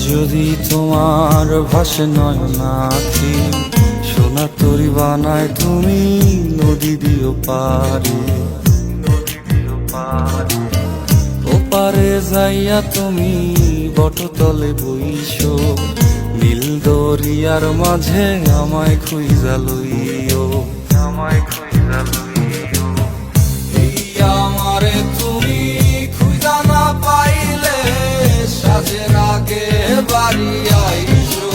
যদি তোমার ভাসে নয়নাখি, সোনা তরি বানায় তুমি নদী দিও পারে। ওপারে যাইয়া তুমি বটতলে বইসো, নীল দরিয়ার মাঝে আমায় খুঁজা লইও, আমায় খুঁজা লইও। এই আমারে তুমি খুঁজা না পাইলে সাজের আগে বাড়ি আইসো,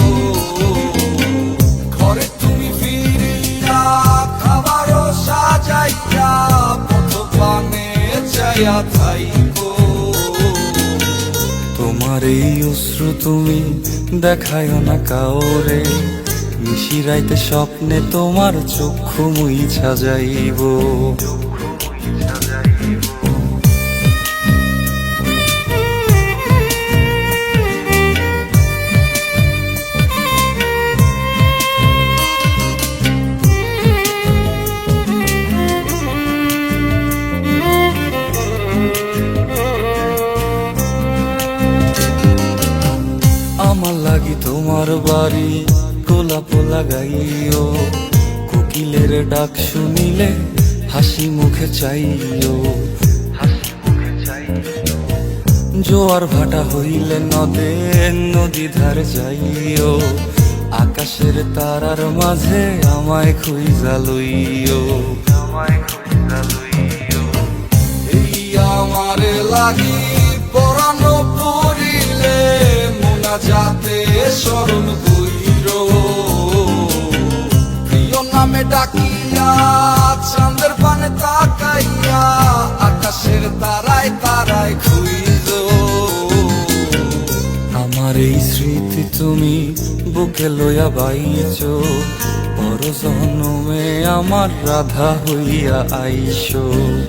ঘরে তুমি ফিরিয়া খাবারও সাজাইয়া পথ পানে চাইয়া থাইকো। তোমার এই অশ্রু তুমি দেখায়ও না কাউরে, নিশিরাইতে স্বপ্নে তোমার চক্ষু মুইছা যাইব। আমার লাগি তোমার বাড়ি গোলাপ লাগাইও, কোকিলের ডাক শুনিলে হাসি মুখে চাইও, জোয়ার ভাটা হইলে নদে নদী ধার যাইও, আকাশের তারার মাঝে আমায় খুঁজা লইও, আমায় খুঁজা লইও। এই আমারে লাগি পরানো পড়িলে যাতে স্মরণ কইর, প্রিয় নামে ডাকিয়া চাঁদের পানে তাকাইয়া আকাশের তারায় তারায় খুইজ। আমার এই স্মৃতি তুমি বুকে লইয়া বাইছ, পর জন্মে আমার রাধা হইয়া আইসো,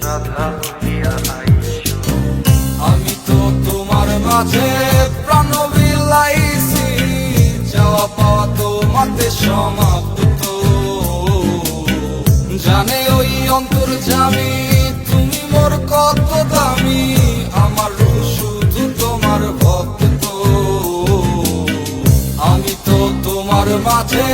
রাধা হইয়া আইসো। আমি তো তোমার মাঝে প্রাণ বিলাইছি, যাওয়া পাওয়া তোমাতে সমাপ্ত। জানে ওই অন্তর্যামী তুমি মোর কত দামি, আমার রূহ শুধু তোমার ভক্ত। আমি তো তোমার মাঝে